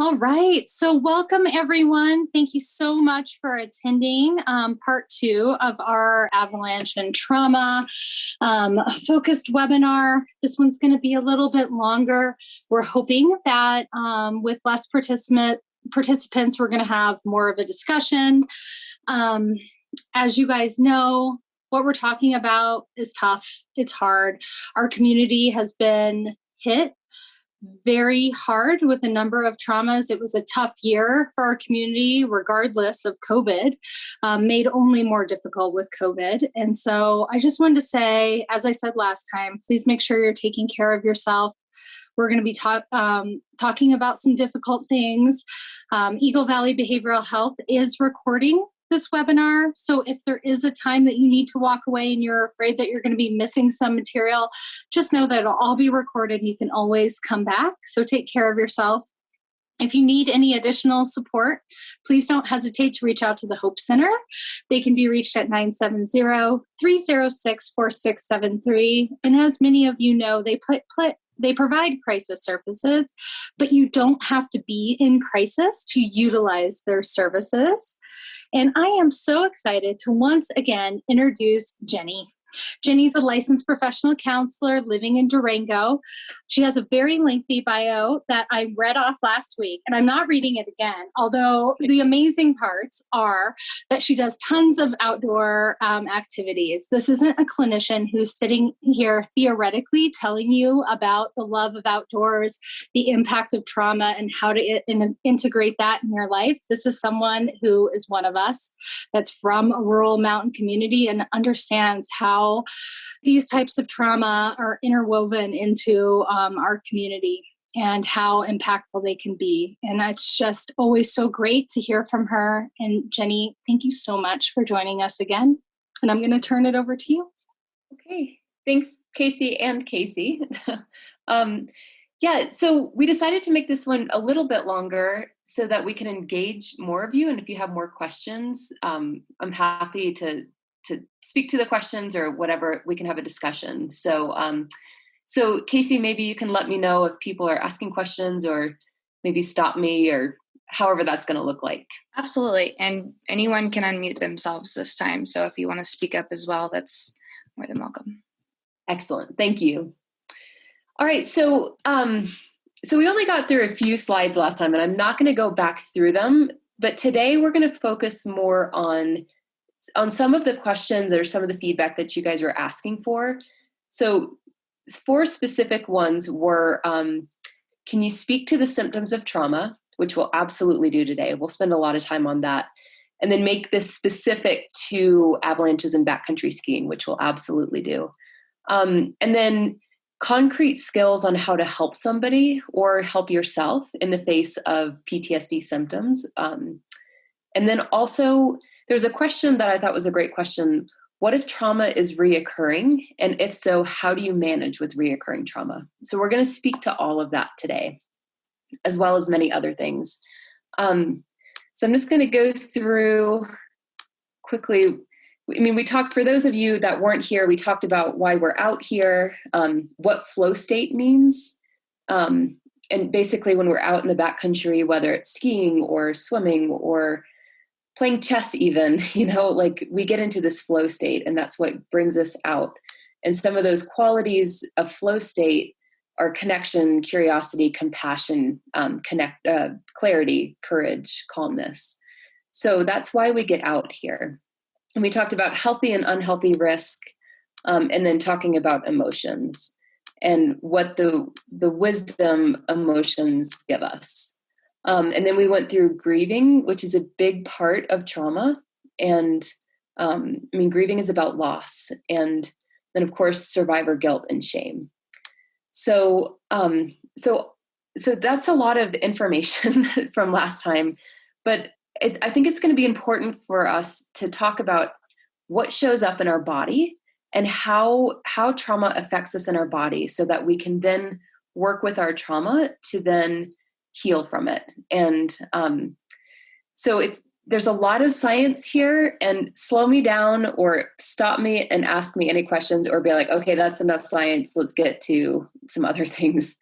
All right. So welcome, everyone. Thank you so much for attending part 2 of our Avalanche and Trauma focused webinar. This one's going to be a little bit longer. We're hoping that with less participants, we're going to have more of a discussion. As you guys know, what we're talking about is tough. It's hard. Our community has been hit very hard with a number of traumas. It was a tough year for our community, regardless of COVID, made only more difficult with COVID. And so I just wanted to say, as I said last time, please make sure you're taking care of yourself. We're going to be talking about some difficult things. Eagle Valley Behavioral Health is recording this webinar. So if there is a time that you need to walk away and you're afraid that you're going to be missing some material, just know that it'll all be recorded. You can always come back. So take care of yourself. If you need any additional support, please don't hesitate to reach out to the Hope Center. They can be reached at 970-306-4673. And as many of you know, they provide crisis services, but you don't have to be in crisis to utilize their services. And I am so excited to once again introduce Jenny. Jenny's a licensed professional counselor living in Durango. She has a very lengthy bio that I read off last week, and I'm not reading it again, although the amazing parts are that she does tons of outdoor activities. This isn't a clinician who's sitting here theoretically telling you about the love of outdoors, the impact of trauma, and how to integrate that in your life. This is someone who is one of us that's from a rural mountain community and understands how these types of trauma are interwoven into our community and how impactful they can be. And it's just always so great to hear from her. And Jenny, thank you so much for joining us again. And I'm going to turn it over to you. Okay. Thanks, Casey and Casey. So we decided to make this one a little bit longer so that we can engage more of you. And if you have more questions, I'm happy to speak to the questions or whatever, we can have a discussion. So Casey, maybe you can let me know if people are asking questions or maybe stop me or however that's going to look like. Absolutely. And anyone can unmute themselves this time. So if you want to speak up as well, that's more than welcome. Excellent. Thank you. All right. So we only got through a few slides last time, and I'm not going to go back through them, but today we're going to focus more on some of the questions or some of the feedback that you guys were asking for. So 4 specific ones were, can you speak to the symptoms of trauma, which we'll absolutely do today. We'll spend a lot of time on that. And then make this specific to avalanches and backcountry skiing, which we'll absolutely do. And then concrete skills on how to help somebody or help yourself in the face of PTSD symptoms. And then also, there's a question that I thought was a great question. What if trauma is reoccurring? And if so, how do you manage with reoccurring trauma? So we're going to speak to all of that today, as well as many other things. So I'm just going to go through quickly. I mean, we talked, for those of you that weren't here, we talked about why we're out here, what flow state means. And basically when we're out in the backcountry, whether it's skiing or swimming or playing chess even, we get into this flow state, and that's what brings us out. And some of those qualities of flow state are connection, curiosity, compassion, clarity, courage, calmness. So that's why we get out here. And we talked about healthy and unhealthy risk, and then talking about emotions and what the wisdom emotions give us. And then we went through grieving, which is a big part of trauma. And grieving is about loss. And then, of course, survivor guilt and shame. So that's a lot of information from last time. But I think it's going to be important for us to talk about what shows up in our body and how trauma affects us in our body so that we can then work with our trauma to then heal from it. And there's a lot of science here, and slow me down or stop me and ask me any questions or be like, okay, that's enough science. Let's get to some other things.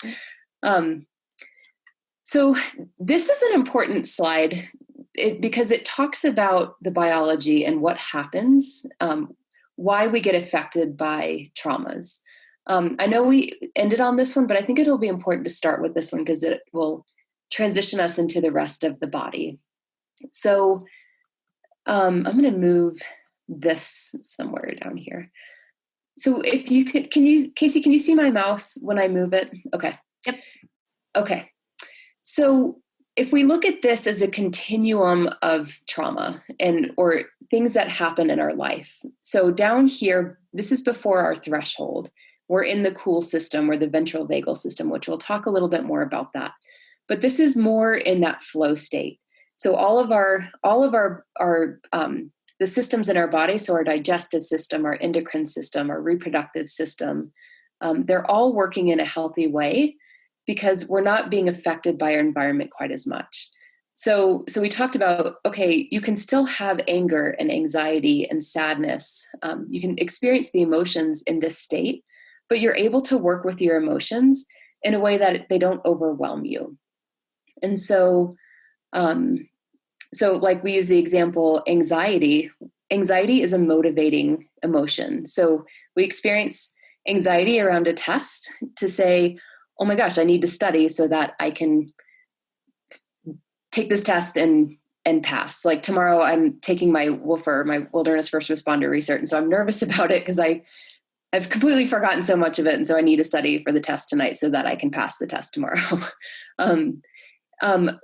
So this is an important slide because it talks about the biology and what happens, why we get affected by traumas. I know we ended on this one, but I think it'll be important to start with this one because it will transition us into the rest of the body. So I'm going to move this somewhere down here. So if you could, Casey, can you see my mouse when I move it? Okay. Yep. Okay. So if we look at this as a continuum of trauma or things that happen in our life. So down here, this is before our threshold. We're in the cool system or the ventral vagal system, which we'll talk a little bit more about that. But this is more in that flow state. So all of our the systems in our body, so our digestive system, our endocrine system, our reproductive system, they're all working in a healthy way because we're not being affected by our environment quite as much. So we talked about, okay, you can still have anger and anxiety and sadness. You can experience the emotions in this state, but you're able to work with your emotions in a way that they don't overwhelm you. And so like we use the example, anxiety is a motivating emotion. So we experience anxiety around a test to say, oh my gosh, I need to study so that I can take this test and pass. Like tomorrow I'm taking my WFR, my Wilderness First Responder research. And so I'm nervous about it because I've completely forgotten so much of it. And so I need to study for the test tonight so that I can pass the test tomorrow.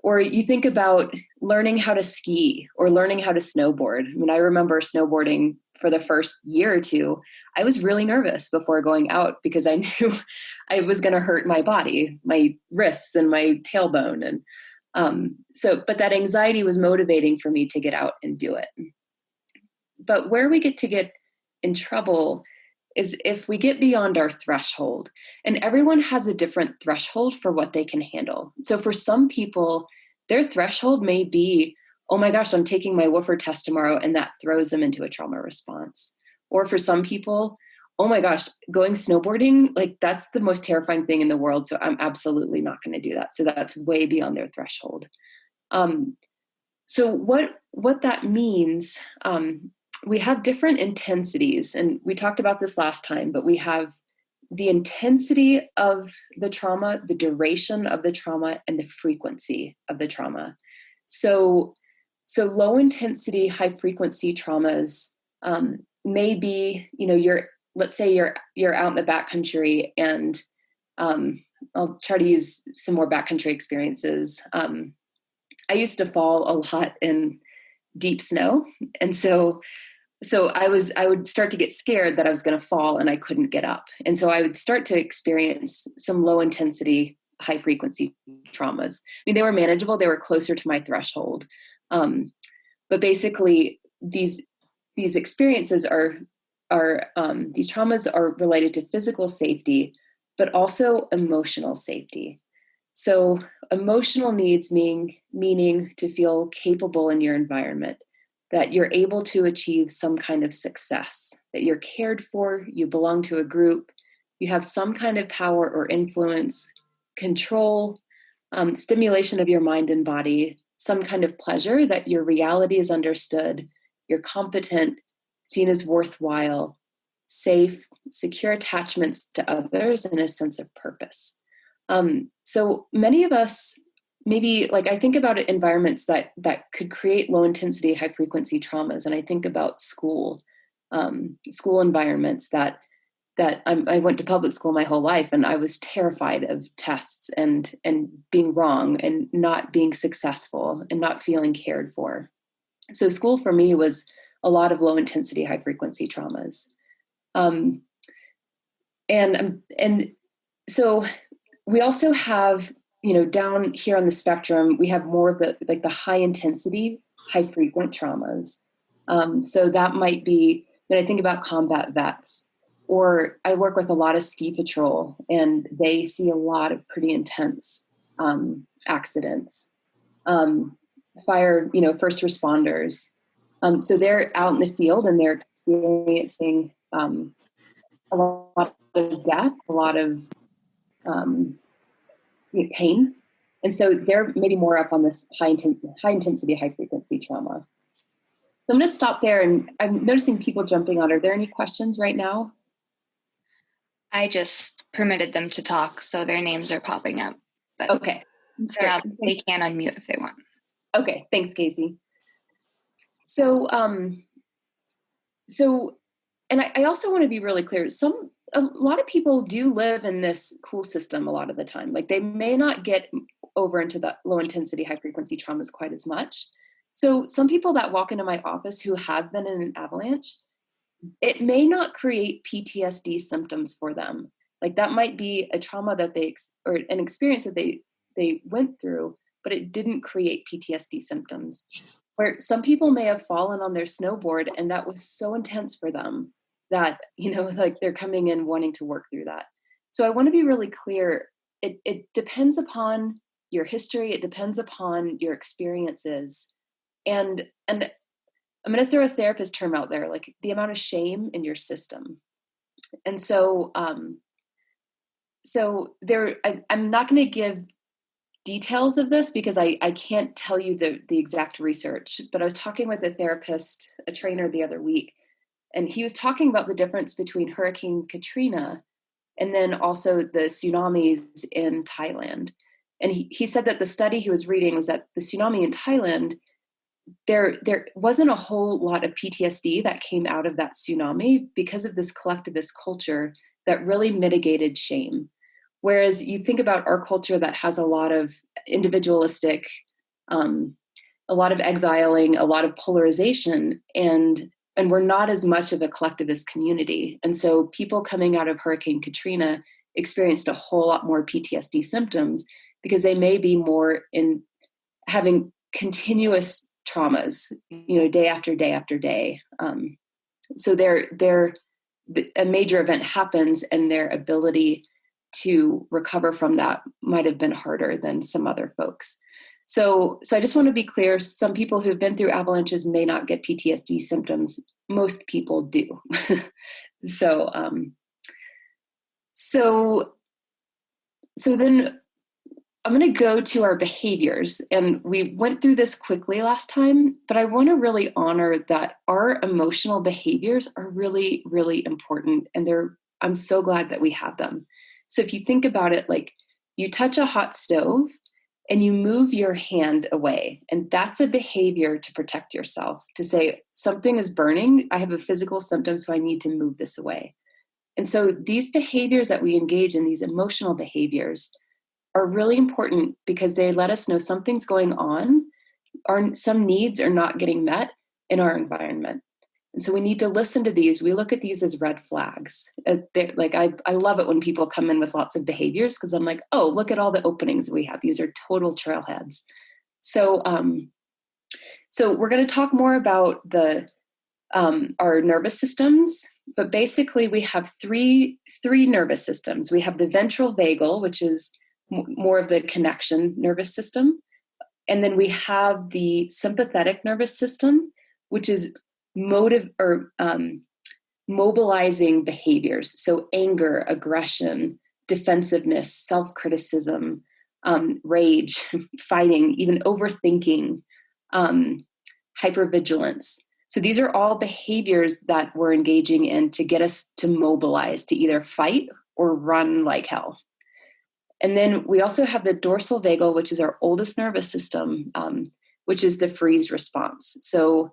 Or you think about learning how to ski or learning how to snowboard. I mean, I remember snowboarding for the first year or two. I was really nervous before going out because I knew I was going to hurt my body, my wrists and my tailbone. And but that anxiety was motivating for me to get out and do it. But where we get in trouble is if we get beyond our threshold, and everyone has a different threshold for what they can handle. So for some people, their threshold may be, oh my gosh, I'm taking my WFR test tomorrow, and that throws them into a trauma response. Or for some people, oh my gosh, going snowboarding, like that's the most terrifying thing in the world. So I'm absolutely not going to do that. So that's way beyond their threshold. So what that means, we have different intensities, and we talked about this last time, but we have the intensity of the trauma, the duration of the trauma, and the frequency of the trauma. So low intensity, high frequency traumas may be, let's say you're out in the backcountry, and I'll try to use some more backcountry experiences. I used to fall a lot in deep snow, and so I would start to get scared that I was going to fall and I couldn't get up. And so I would start to experience some low intensity, high frequency traumas. I mean, they were manageable. They were closer to my threshold. But basically these experiences these traumas are related to physical safety, but also emotional safety. So emotional needs meaning to feel capable in your environment, that you're able to achieve some kind of success, that you're cared for, you belong to a group, you have some kind of power or influence, control, stimulation of your mind and body, some kind of pleasure, that your reality is understood, you're competent, seen as worthwhile, safe, secure attachments to others, and a sense of purpose. So many of us, maybe like I think about environments that could create low intensity, high frequency traumas. And I think about school environments that I went to public school my whole life, and I was terrified of tests and being wrong and not being successful and not feeling cared for. So school for me was a lot of low intensity, high frequency traumas. And so we also have, down here on the spectrum, we have more of the high intensity, high frequent traumas. So that might be, when I think about combat vets, or I work with a lot of ski patrol, and they see a lot of pretty intense accidents. Fire, first responders. So they're out in the field and they're experiencing a lot of death, a lot of pain. And so they're maybe more up on this high intensity, high frequency trauma. So I'm going to stop there, and I'm noticing people jumping on. Are there any questions right now? I just permitted them to talk, so their names are popping up. But okay. So now they can unmute if they want. Okay, thanks, Casey. So, and I also want to be really clear. A lot of people do live in this cool system a lot of the time. Like, they may not get over into the low intensity, high frequency traumas quite as much. So some people that walk into my office who have been in an avalanche, it may not create PTSD symptoms for them. Like, that might be a trauma that or an experience that they went through, but it didn't create PTSD symptoms. Where some people may have fallen on their snowboard and that was so intense for them that, like, they're coming in wanting to work through that. So I want to be really clear. It depends upon your history. It depends upon your experiences. And I'm going to throw a therapist term out there, like the amount of shame in your system. And so, I'm not going to give details of this because I can't tell you the exact research, but I was talking with a therapist, a trainer the other week, and he was talking about the difference between Hurricane Katrina and then also the tsunamis in Thailand. And he said that the study he was reading was that the tsunami in Thailand, there wasn't a whole lot of PTSD that came out of that tsunami because of this collectivist culture that really mitigated shame. Whereas you think about our culture that has a lot of individualistic, a lot of exiling, a lot of polarization, and we're not as much of a collectivist community. And so people coming out of Hurricane Katrina experienced a whole lot more PTSD symptoms because they may be more in having continuous traumas, day after day after day. So a major event happens and their ability to recover from that might have been harder than some other folks. So I just want to be clear, some people who've been through avalanches may not get PTSD symptoms. Most people do. So then I'm going to go to our behaviors, and we went through this quickly last time, but I want to really honor that our emotional behaviors are really, really important, and I'm so glad that we have them. So if you think about it, like, you touch a hot stove and you move your hand away, and that's a behavior to protect yourself, to say something is burning, I have a physical symptom, so I need to move this away. And so these behaviors that we engage in, these emotional behaviors, are really important because they let us know something's going on, or some needs are not getting met in our environment. And so we need to listen to these. We look at these as red flags. Like, I love it when people come in with lots of behaviors, because I'm like, oh, look at all the openings we have. These are total trailheads. So we're going to talk more about our nervous systems, but basically we have three nervous systems. We have the ventral vagal, which is more of the connection nervous system. And then we have the sympathetic nervous system, which is mobilizing behaviors. So anger, aggression, defensiveness, self-criticism, rage, fighting, even overthinking, hypervigilance. So these are all behaviors that we're engaging in to get us to mobilize, to either fight or run like hell. And then we also have the dorsal vagal, which is our oldest nervous system, which is the freeze response. So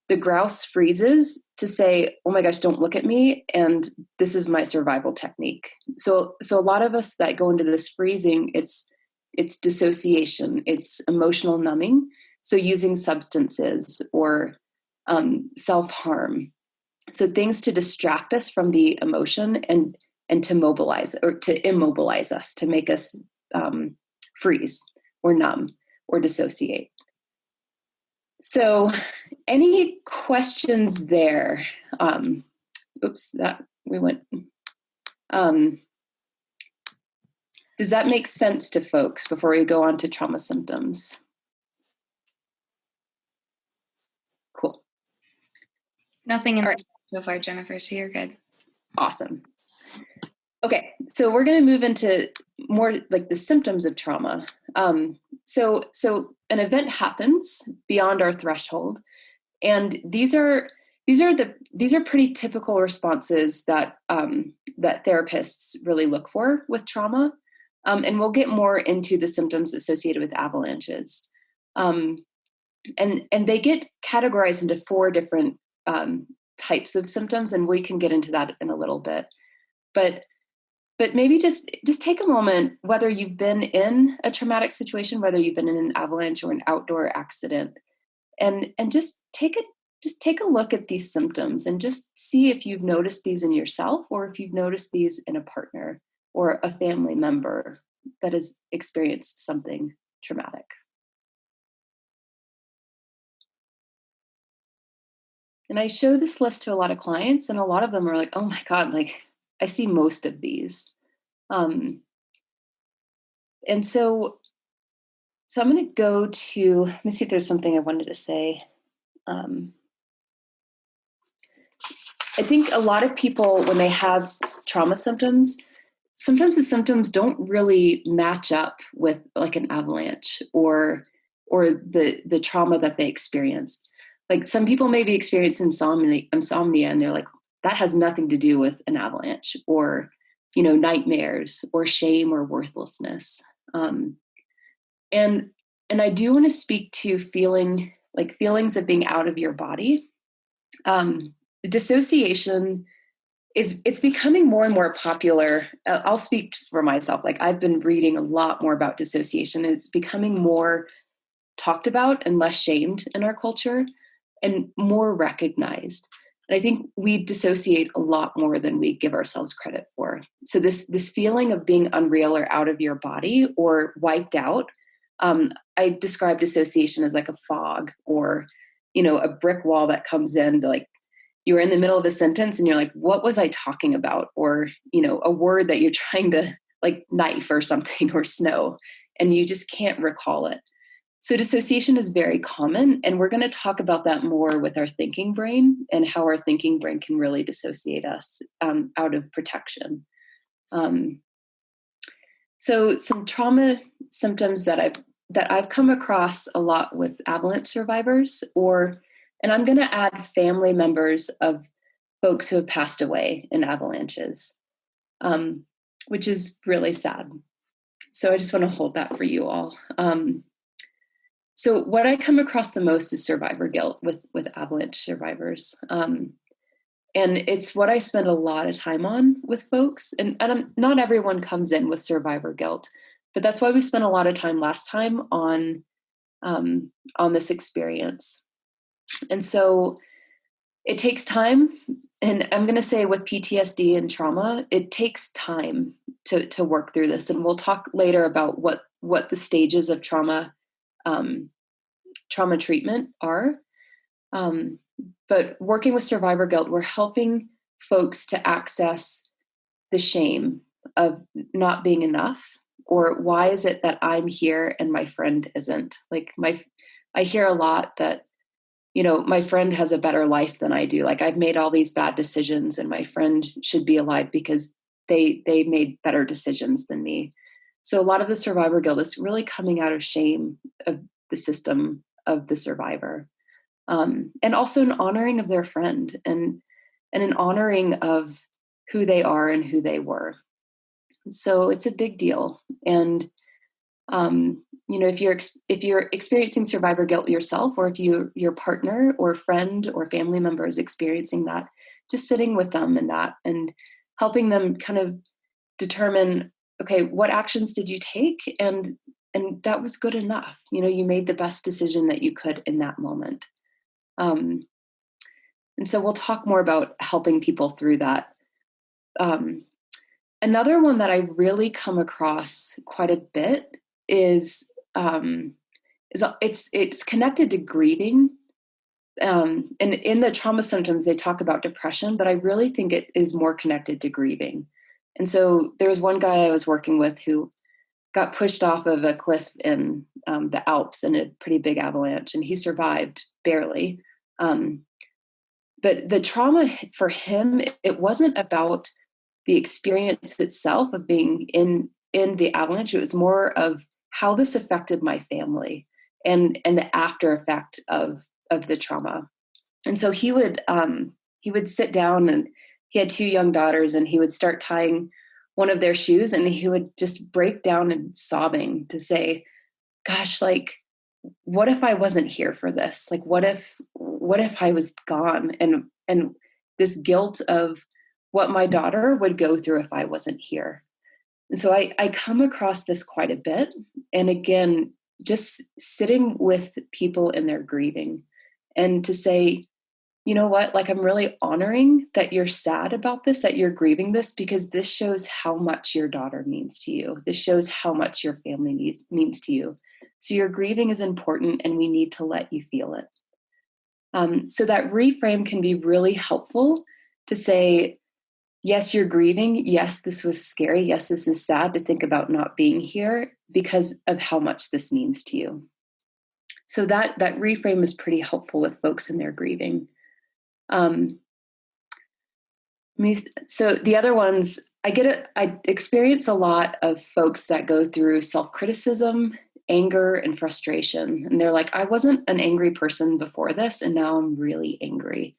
the grouse freezes to say, oh my gosh, don't look at me. And this is my survival technique. So a lot of us that go into this freezing, it's dissociation, it's emotional numbing. So using substances or self-harm. So things to distract us from the emotion and to mobilize or to immobilize us, to make us freeze or numb or dissociate. So any questions there? Does that make sense to folks before we go on to trauma symptoms? Cool. Nothing in so far, Jennifer, so you're good. Awesome. Okay, so we're going to move into more like the symptoms of trauma. So an event happens beyond our threshold, and these are pretty typical responses that that therapists really look for with trauma. And we'll get more into the symptoms associated with avalanches. And they get categorized into 4 different types of symptoms, and we can get into that in a little bit. But maybe just take a moment, whether you've been in a traumatic situation, whether you've been in an avalanche or an outdoor accident, and just take a look at these symptoms and just see if you've noticed these in yourself, or if you've noticed these in a partner or a family member that has experienced something traumatic. And I show this list to a lot of clients, and a lot of them are like, oh my God, like I see most of these. And so I'm going to go to, let me see if there's something I wanted to say. I think a lot of people, when they have trauma symptoms, sometimes the symptoms don't really match up with like an avalanche or the trauma that they experienced. Like some people maybe experience insomnia and they're like, that has nothing to do with an avalanche, or, nightmares or shame or worthlessness. And I do want to speak to feelings of being out of your body. Dissociation it's becoming more and more popular. I'll speak for myself. Like I've been reading a lot more about dissociation. It's becoming more talked about and less shamed in our culture and more recognized. And I think we dissociate a lot more than we give ourselves credit for. So this feeling of being unreal or out of your body or wiped out, I describe dissociation as like a fog or, a brick wall that comes in, like you're in the middle of a sentence and you're like, what was I talking about? Or, a word that you're trying to like knife or something or snow, and you just can't recall it. So dissociation is very common, and we're going to talk about that more with our thinking brain and how our thinking brain can really dissociate us out of protection. So some trauma symptoms that I've come across a lot with avalanche survivors, and I'm going to add family members of folks who have passed away in avalanches, which is really sad. So I just want to hold that for you all. So what I come across the most is survivor guilt with avalanche survivors. And it's what I spend a lot of time on with folks. And not everyone comes in with survivor guilt, but that's why we spent a lot of time last time on this experience. And so it takes time. And I'm going to say with PTSD and trauma, it takes time to work through this. And we'll talk later about what the stages of trauma treatment are. But working with survivor guilt, we're helping folks to access the shame of not being enough, or why is it that I'm here and my friend isn't? Like I hear a lot that, my friend has a better life than I do. Like I've made all these bad decisions and my friend should be alive because they made better decisions than me. So a lot of the survivor guilt is really coming out of shame of the system of the survivor. And also an honoring of their friend and an honoring of who they are and who they were. So it's a big deal. And, if you're experiencing survivor guilt yourself, or if your partner or friend or family member is experiencing that, just sitting with them in that and helping them kind of determine, okay, what actions did you take? And that was good enough. You made the best decision that you could in that moment. And so we'll talk more about helping people through that. Another one that I really come across quite a bit is it's connected to grieving. And in the trauma symptoms, they talk about depression, but I really think it is more connected to grieving. And so there was one guy I was working with who got pushed off of a cliff in the Alps in a pretty big avalanche, and he survived barely. But the trauma for him, it wasn't about the experience itself of being in in the Avalanche, it was more of how this affected my family and the after effect of the trauma. And so he would sit down, and he had 2 young daughters, and he would start tying one of their shoes, and he would just break down and sobbing to say, gosh, like, what if I wasn't here for this? Like, what if I was gone? And this guilt of what my daughter would go through if I wasn't here. And so I come across this quite a bit. And again, just sitting with people in their grieving and to say, you know what, like, I'm really honoring that you're sad about this, that you're grieving this, because this shows how much your daughter means to you. This shows how much your family means to you. So your grieving is important, and we need to let you feel it. So that reframe can be really helpful to say, yes, you're grieving. Yes, this was scary. Yes, this is sad to think about not being here because of how much this means to you. So that reframe is pretty helpful with folks in their grieving. So the other ones, I experience a lot of folks that go through self-criticism, anger, and frustration. And they're like, I wasn't an angry person before this, and now I'm really angry.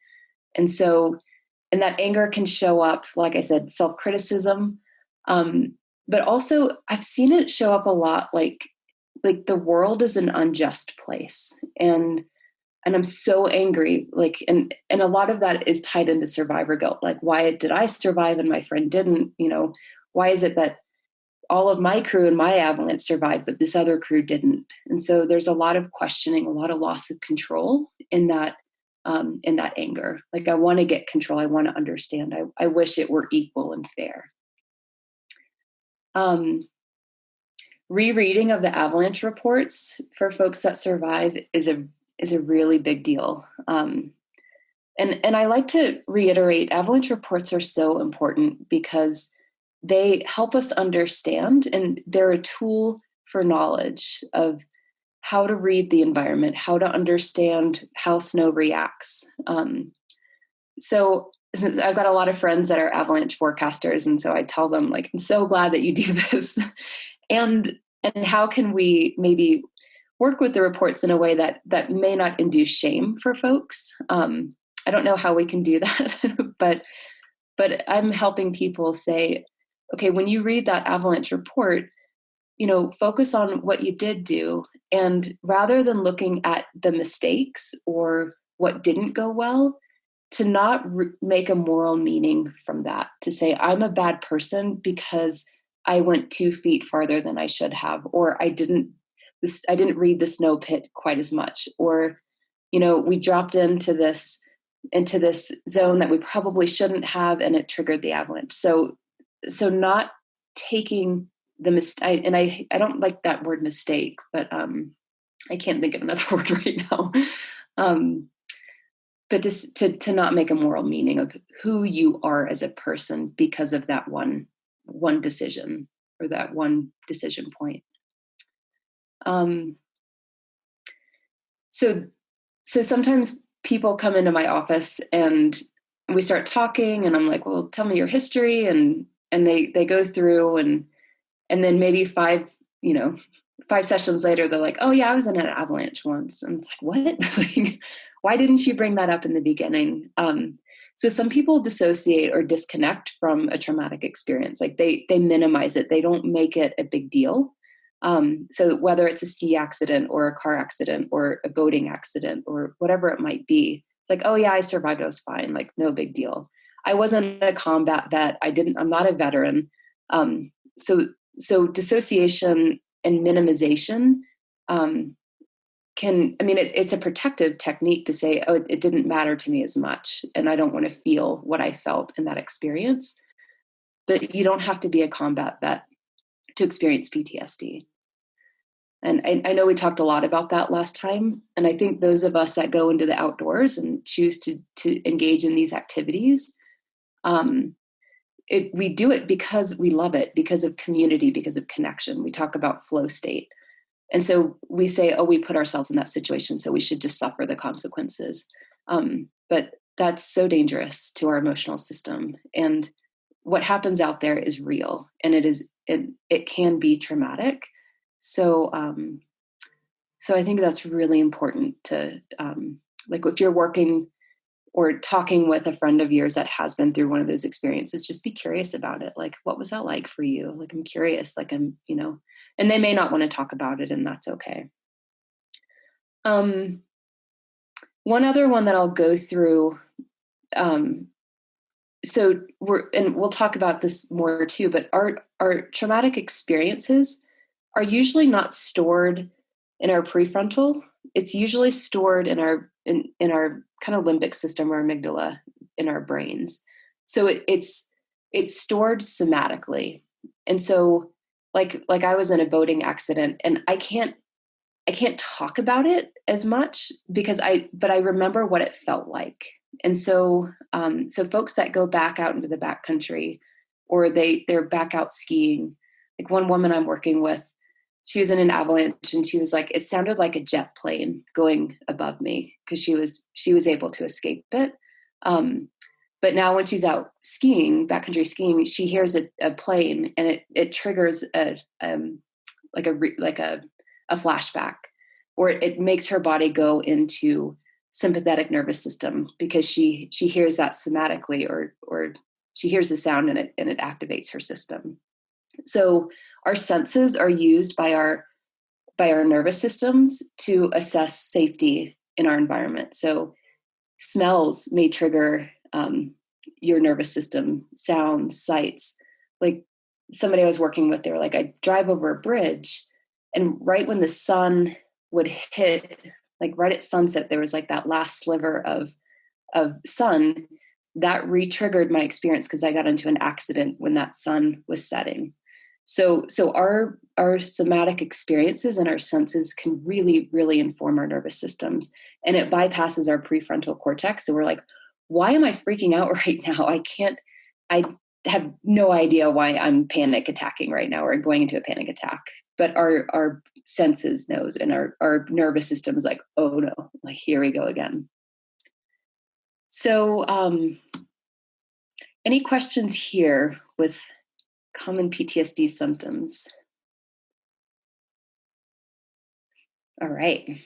And that anger can show up, like I said, self-criticism. But also I've seen it show up a lot, like the world is an unjust place. And I'm so angry, like, and a lot of that is tied into survivor guilt. Like, why did I survive and my friend didn't? You know, why is it that all of my crew and my Avalanche survived, but this other crew didn't? And so there's a lot of questioning, a lot of loss of control in that anger. Like, I want to get control. I want to understand. I wish it were equal and fair. Rereading of the Avalanche reports for folks that survive is a really big deal. And I like to reiterate, Avalanche reports are so important because they help us understand, and they're a tool for knowledge of how to read the environment, how to understand how snow reacts. So since I've got a lot of friends that are Avalanche forecasters, and so I tell them, like, I'm so glad that you do this. And how can we maybe work with the reports in a way that may not induce shame for folks? I don't know how we can do that, but I'm helping people say, okay, when you read that Avalanche report, you know, focus on what you did do. And rather than looking at the mistakes or what didn't go well, to not make a moral meaning from that, to say, I'm a bad person because I went 2 feet farther than I should have, or I didn't read the snow pit quite as much, or, you know, we dropped into this zone that we probably shouldn't have, and it triggered the avalanche. So not taking the mistake, and I don't like that word mistake, but I can't think of another word right now. But just to not make a moral meaning of who you are as a person because of that one decision, or that one decision point. So sometimes people come into my office and we start talking, and I'm like, well, tell me your history. And they go through, and then maybe 5 sessions later, they're like, oh yeah, I was in an avalanche once. And it's like, what? Like, why didn't you bring that up in the beginning? So some people dissociate or disconnect from a traumatic experience. Like they minimize it. They don't make it a big deal. So whether it's a ski accident or a car accident or a boating accident or whatever it might be, it's like, oh yeah, I survived. I was fine. Like, no big deal. I wasn't a combat vet. I'm not a veteran. So dissociation and minimization it's a protective technique to say, oh, it didn't matter to me as much, and I don't want to feel what I felt in that experience. But you don't have to be a combat vet to experience PTSD. And I know we talked a lot about that last time. And I think those of us that go into the outdoors and choose to engage in these activities, we do it because we love it, because of community, because of connection. We talk about flow state. And so we say, oh, we put ourselves in that situation, so we should just suffer the consequences. But that's so dangerous to our emotional system. And what happens out there is real, and it is it can be traumatic. So I think that's really important to, like if you're working or talking with a friend of yours that has been through one of those experiences, just be curious about it. Like, what was that like for you? Like, I'm curious, like and they may not want to talk about it, and that's okay. One other one that I'll go through, so we'll talk about this more too, but our traumatic experiences are usually not stored in our prefrontal. It's usually stored in our kind of limbic system or amygdala in our brains. So it's stored somatically. And so like I was in a boating accident, and I can't talk about it as much but I remember what it felt like. And so folks that go back out into the backcountry, or they're back out skiing, like one woman I'm working with, she was in an avalanche, and she was like, it sounded like a jet plane going above me, because she was able to escape it. But now when she's out skiing, backcountry skiing, she hears a plane, and it triggers a flashback, or it makes her body go into sympathetic nervous system, because she hears that somatically, or she hears the sound, and it activates her system. So our senses are used by our nervous systems to assess safety in our environment. So smells may trigger your nervous system, sounds, sights. Like somebody I was working with, they were like, I drive over a bridge, and right when the sun would hit, like right at sunset, there was like that last sliver of sun that re-triggered my experience, because I got into an accident when that sun was setting. So our somatic experiences and our senses can really, really inform our nervous systems, and it bypasses our prefrontal cortex. So we're like, why am I freaking out right now? I have no idea why I'm panic attacking right now, or going into a panic attack. But our senses knows, and our nervous system is like, oh no, like here we go again. So any questions here with common PTSD symptoms? All right.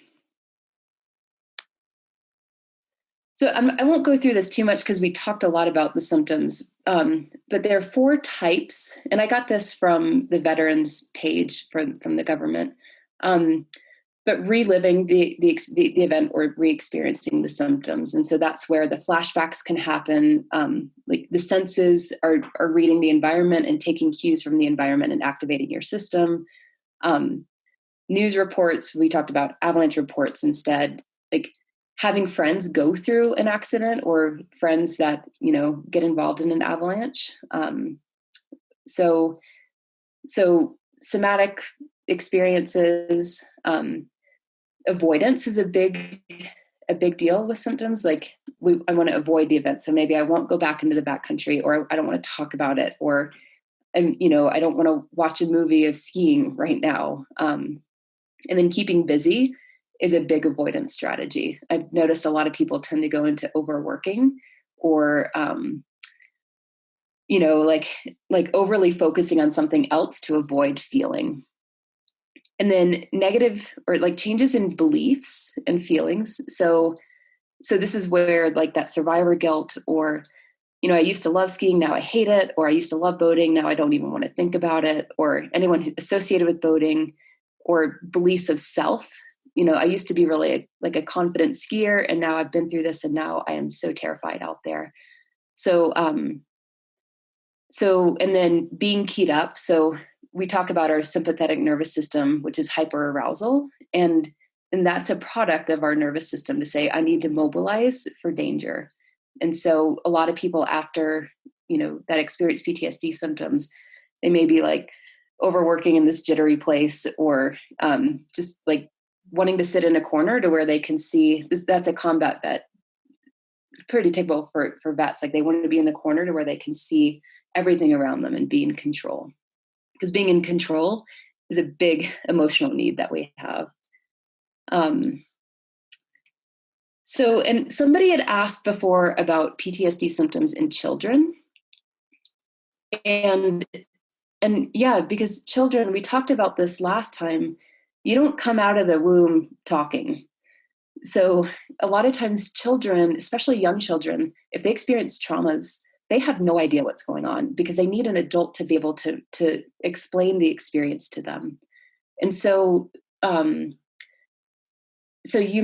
So I won't go through this too much, because we talked a lot about the symptoms, but there are 4 types, and I got this from the veterans page from the government. But reliving the event, or re-experiencing the symptoms. And so that's where the flashbacks can happen. Like the senses are reading the environment and taking cues from the environment and activating your system. News reports, we talked about avalanche reports instead, like having friends go through an accident, or friends that, get involved in an avalanche. So somatic experiences, avoidance is a big deal with symptoms. Like I want to avoid the event. So maybe I won't go back into the backcountry, or I don't want to talk about it, or, I don't want to watch a movie of skiing right now. And then keeping busy is a big avoidance strategy. I've noticed a lot of people tend to go into overworking, or, like overly focusing on something else to avoid feeling. And then negative, or like changes in beliefs and feelings. So this is where like that survivor guilt, or, I used to love skiing, now I hate it, or I used to love boating, now I don't even want to think about it, or anyone associated with boating, or beliefs of self. I used to be really like a confident skier, and now I've been through this, and now I am so terrified out there. So, and then being keyed up. So we talk about our sympathetic nervous system, which is hyperarousal, and that's a product of our nervous system to say, I need to mobilize for danger. And so a lot of people after, that experience PTSD symptoms, they may be like overworking in this jittery place, or just like wanting to sit in a corner to where they can see this. That's a combat vet, pretty typical for vets. Like they want to be in the corner to where they can see everything around them and be in control, because being in control is a big emotional need that we have. So, and somebody had asked before about PTSD symptoms in children, and yeah, because children, we talked about this last time, you don't come out of the womb talking. So a lot of times children, especially young children, if they experience traumas, they have no idea what's going on because they need an adult to be able to explain the experience to them. And so, so they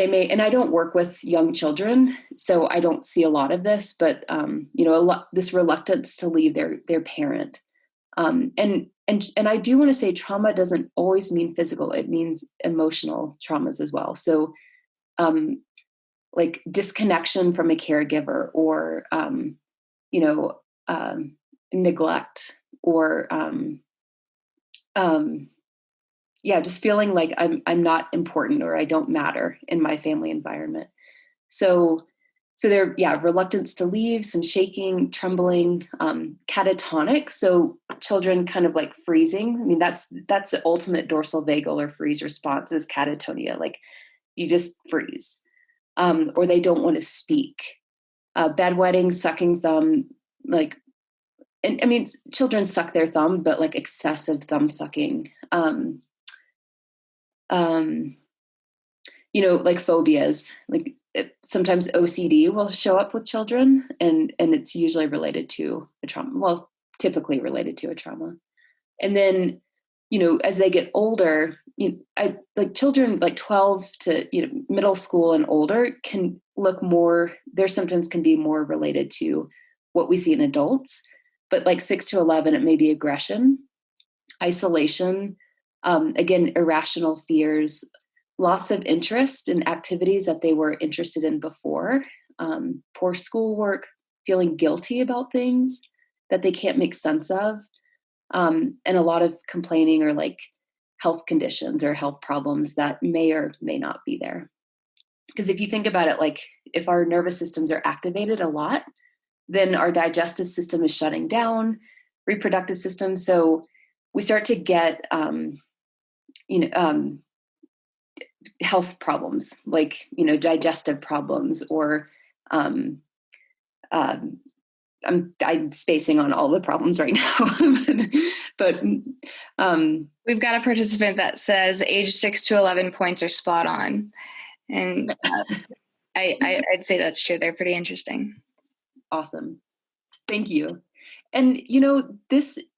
may, and I don't work with young children, so I don't see a lot of this, but, this reluctance to leave their parent. And I do want to say trauma doesn't always mean physical, it means emotional traumas as well. So, like disconnection from a caregiver or, neglect or, just feeling like I'm not important or I don't matter in my family environment. So there, reluctance to leave, some shaking, trembling, catatonic. So children kind of like freezing. I mean, that's the ultimate dorsal vagal or freeze response is catatonia. Like you just freeze, or they don't want to speak. Bedwetting, sucking thumb, like, and I mean, children suck their thumb, but like excessive thumb sucking. Like phobias, like sometimes OCD will show up with children and it's usually related to a trauma. Well, typically related to a trauma. And then, as they get older, children like 12 to, middle school and older can look more, their symptoms can be more related to what we see in adults, but like 6 to 11, it may be aggression, isolation, again, irrational fears, loss of interest in activities that they were interested in before, poor schoolwork, feeling guilty about things that they can't make sense of, and a lot of complaining or like health conditions or health problems that may or may not be there. Because if you think about it, like if our nervous systems are activated a lot, then our digestive system is shutting down, reproductive system. So we start to get, health problems like, digestive problems or, I'm spacing on all the problems right now, but we've got a participant that says age 6 to 11 points are spot on. And I'd say that's true. They're pretty interesting. Awesome. Thank you. And,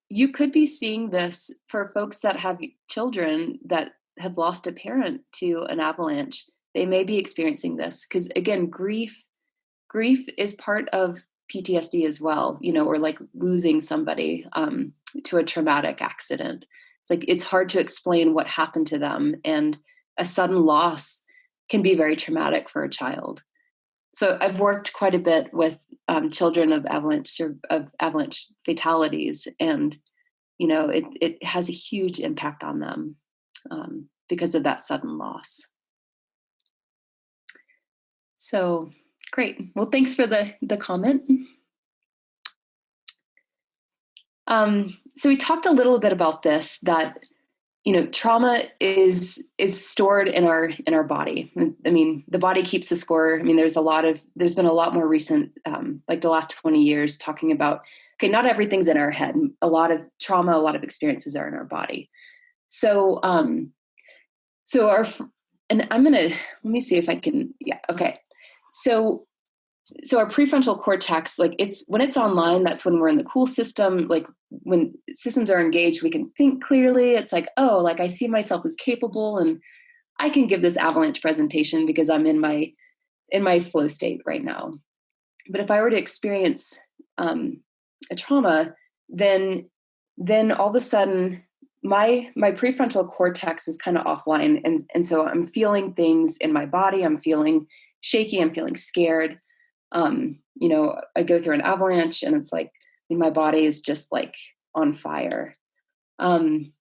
you could be seeing this for folks that have children that have lost a parent to an avalanche. They may be experiencing this because, again, grief is part of PTSD as well, or like losing somebody to a traumatic accident. It's like, it's hard to explain what happened to them. And a sudden loss can be very traumatic for a child. So I've worked quite a bit with children of avalanche fatalities, and it has a huge impact on them because of that sudden loss. So great. Well, thanks for the comment. So we talked a little bit about this, that trauma is stored in our body. I mean, the body keeps the score. I mean, there's been a lot more recent, like the last 20 years talking about, okay, not everything's in our head. A lot of trauma, a lot of experiences are in our body. So, and let me see if I can, okay. So our prefrontal cortex, like when it's online, that's when we're in the cool system. Like when systems are engaged, we can think clearly. It's like, oh, like I see myself as capable and I can give this avalanche presentation because I'm in my flow state right now. But if I were to experience a trauma, then all of a sudden my prefrontal cortex is kind of offline. And so I'm feeling things in my body. I'm feeling shaky. I'm feeling scared. I go through an avalanche and it's like my body is just like on fire. And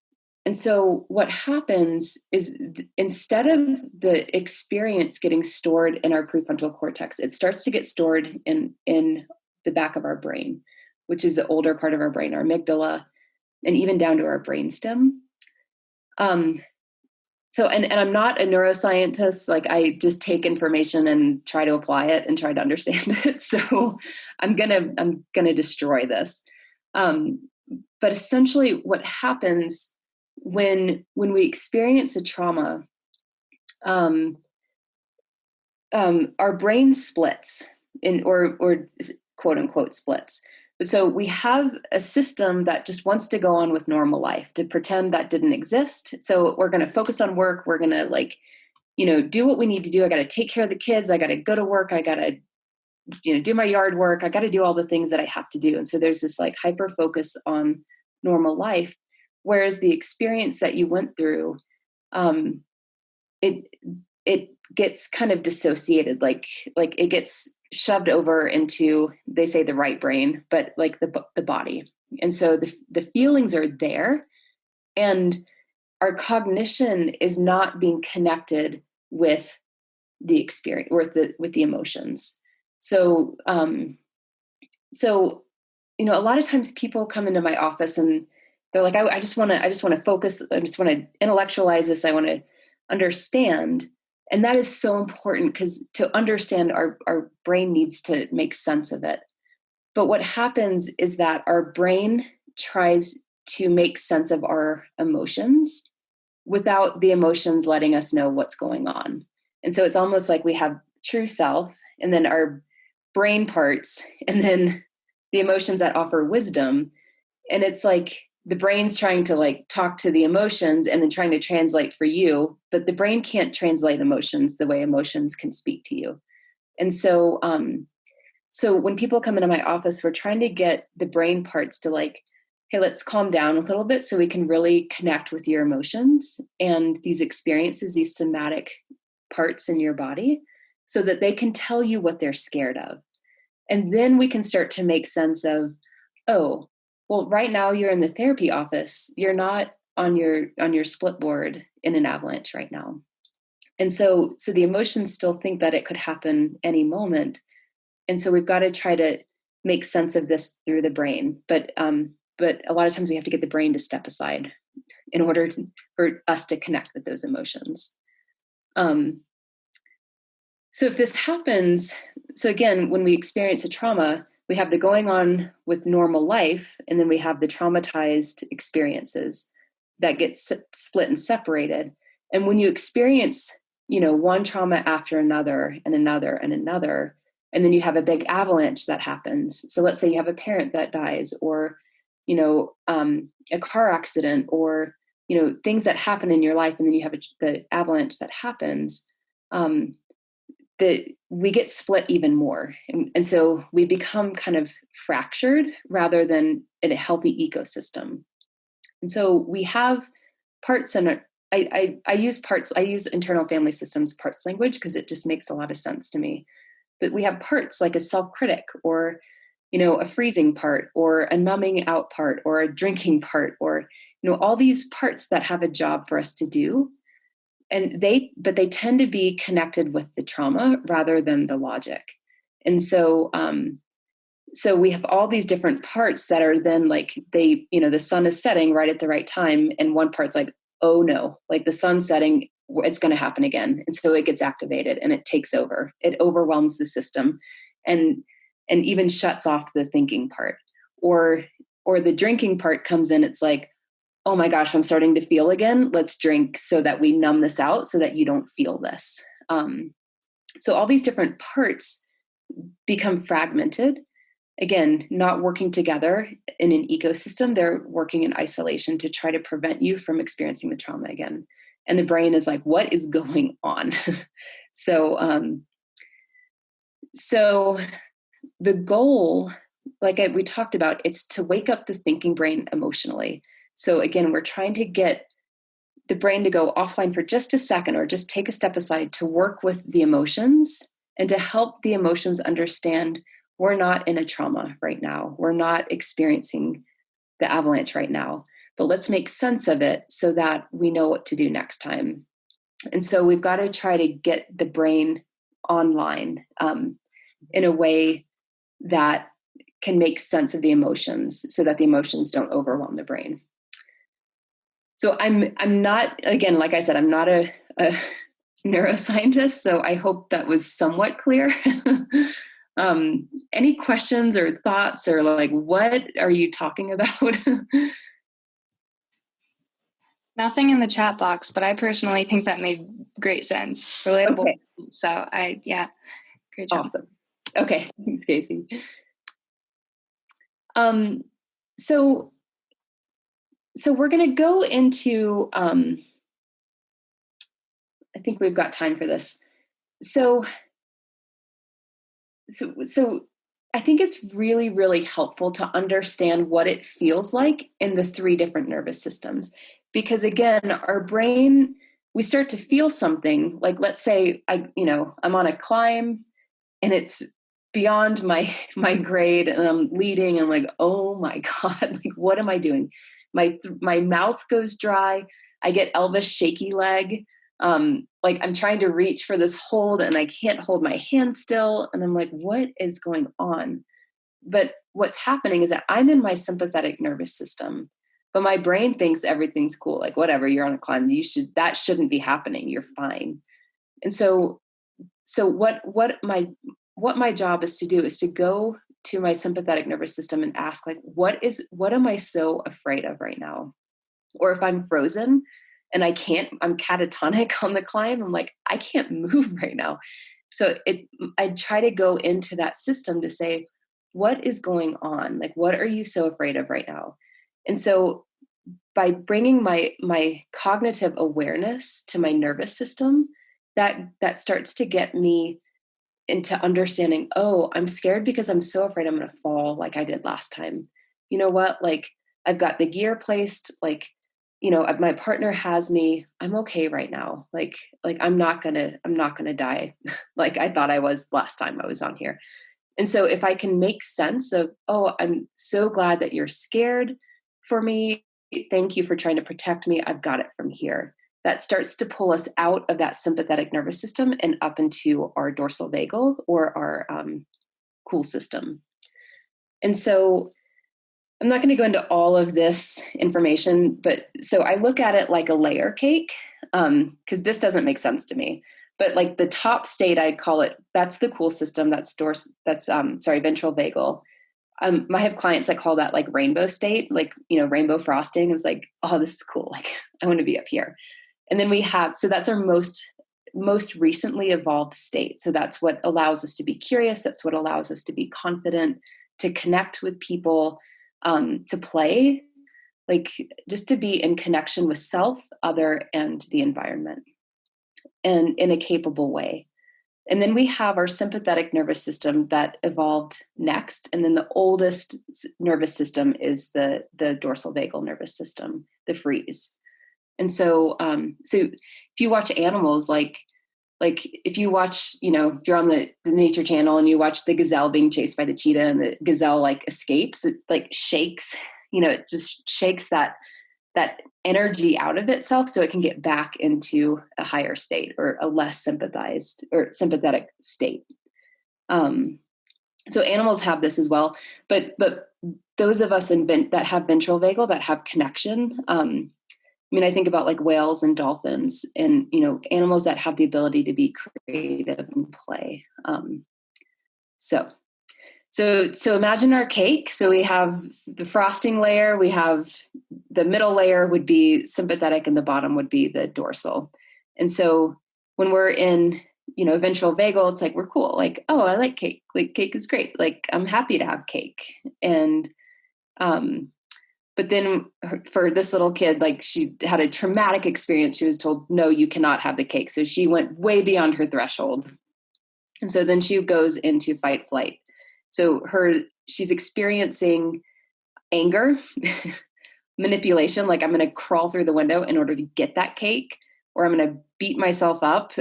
so what happens is instead of the experience getting stored in our prefrontal cortex, it starts to get stored in the back of our brain, which is the older part of our brain, our amygdala, and even down to our brainstem. So, and I'm not a neuroscientist, like I just take information and try to apply it and try to understand it. So I'm gonna destroy this. But But essentially what happens when we experience a trauma, our brain splits or quote unquote splits. So we have a system that just wants to go on with normal life, to pretend that didn't exist. So we're going to focus on work. We're going to do what we need to do. I got to take care of the kids. I got to go to work. I got to, do my yard work. I got to do all the things that I have to do. And so there's this hyper focus on normal life. Whereas the experience that you went through, it gets kind of dissociated, like it gets shoved over into, they say, the right brain, but the body. And so the feelings are there, and our cognition is not being connected with the experience, or with the emotions. So, a lot of times people come into my office and they're like, I just want to focus. I just want to intellectualize this. I want to understand. And that is so important, because to understand, our brain needs to make sense of it. But what happens is that our brain tries to make sense of our emotions without the emotions letting us know what's going on. And so it's almost like we have true self, and then our brain parts, and then the emotions that offer wisdom. And it's like the brain's trying to talk to the emotions and then trying to translate for you, but the brain can't translate emotions the way emotions can speak to you. And so, so when people come into my office, we're trying to get the brain parts to hey, let's calm down a little bit so we can really connect with your emotions and these experiences, these somatic parts in your body, so that they can tell you what they're scared of. And then we can start to make sense of, oh, well, right now you're in the therapy office. You're not on your split board in an avalanche right now. And so the emotions still think that it could happen any moment. And so we've got to try to make sense of this through the brain. But a lot of times we have to get the brain to step aside in order for us to connect with those emotions. So if this happens, so again, when we experience a trauma, we have the going on with normal life, and then we have the traumatized experiences that get split and separated. And when you experience, one trauma after another and another and another, and then you have a big avalanche that happens. So let's say you have a parent that dies, or, a car accident, or, things that happen in your life, and then you have the avalanche that happens, that we get split even more. And so we become kind of fractured rather than in a healthy ecosystem. And so we have parts, and I use parts, I use internal family systems parts language because it just makes a lot of sense to me. But we have parts like a self-critic, or, a freezing part, or a numbing out part, or a drinking part, or, all these parts that have a job for us to do. And they tend to be connected with the trauma rather than the logic. And so, so we have all these different parts that are then the sun is setting right at the right time. And one part's like, oh no, the sun's setting, it's going to happen again. And so it gets activated and it takes over. It overwhelms the system and even shuts off the thinking part. Or the drinking part comes in, it's like, oh my gosh, I'm starting to feel again. Let's drink so that we numb this out so that you don't feel this. So all these different parts become fragmented. Again, not working together in an ecosystem. They're working in isolation to try to prevent you from experiencing the trauma again. And the brain is like, what is going on? So the goal, we talked about, it's to wake up the thinking brain emotionally. So again, we're trying to get the brain to go offline for just a second, or just take a step aside to work with the emotions and to help the emotions understand we're not in a trauma right now. We're not experiencing the avalanche right now, but let's make sense of it so that we know what to do next time. And so we've got to try to get the brain online in a way that can make sense of the emotions so that the emotions don't overwhelm the brain. So I'm not, again, like I said, I'm not a neuroscientist, so I hope that was somewhat clear. Any questions or thoughts, or like, what are you talking about? Nothing in the chat box, but I personally think that made great sense. Relatable. Okay. So great job. Awesome. Okay. Thanks, Casey. So we're going to go into, I think we've got time for this. So I think it's really, really helpful to understand what it feels like in the 3 different nervous systems. Because again, our brain, we start to feel something, like, let's say I'm on a climb and it's beyond my grade and I'm leading and like, oh my God, like, what am I doing? My mouth goes dry. I get Elvis shaky leg. Like I'm trying to reach for this hold and I can't hold my hand still. And I'm like, what is going on? But what's happening is that I'm in my sympathetic nervous system, but my brain thinks everything's cool. Like, whatever, you're on a climb. That shouldn't be happening. You're fine. And so what my job is to do is to go to my sympathetic nervous system and ask, like, what am I so afraid of right now? Or if I'm frozen and I'm catatonic on the climb, I'm like, I can't move right now. So I try to go into that system to say, what is going on? Like, what are you so afraid of right now? And so by bringing my cognitive awareness to my nervous system, that starts to get me into understanding, oh, I'm scared because I'm so afraid I'm going to fall like I did last time. You know what? Like, I've got the gear placed, like, my partner has me, I'm okay right now. Like I'm not going to die like I thought I was last time I was on here. And so if I can make sense of, oh, I'm so glad that you're scared for me. Thank you for trying to protect me. I've got it from here. That starts to pull us out of that sympathetic nervous system and up into our dorsal vagal, or our cool system. And so I'm not going to go into all of this information, but so I look at it like a layer cake, because this doesn't make sense to me. But like the top state, I call it, that's the cool system. That's ventral vagal. I have clients that call that like rainbow state, like, rainbow frosting is like, oh, this is cool. Like, I want to be up here. And then so that's our most recently evolved state. So that's what allows us to be curious. That's what allows us to be confident, to connect with people, to play, like just to be in connection with self, other, and the environment, and in a capable way. And then we have our sympathetic nervous system that evolved next. And then the oldest nervous system is the dorsal vagal nervous system, the freeze. And so if you watch animals, like if you watch, if you're on the Nature Channel and you watch the gazelle being chased by the cheetah and the gazelle like escapes, it like shakes, it just shakes that energy out of itself so it can get back into a higher state, or a less sympathized or sympathetic state. So animals have this as well, but those of us that have ventral vagal, that have connection, I think about like whales and dolphins and, animals that have the ability to be creative and play. So imagine our cake. So we have the frosting layer, we have the middle layer would be sympathetic and the bottom would be the dorsal. And so when we're in, ventral vagal, it's like, we're cool. Like, oh, I like cake. Like, cake is great. Like, I'm happy to have cake. And, but then for this little kid, like, she had a traumatic experience. She was told, no, you cannot have the cake. So she went way beyond her threshold. And so then she goes into fight flight. So she's experiencing anger, manipulation, like, I'm going to crawl through the window in order to get that cake, or I'm going to beat myself up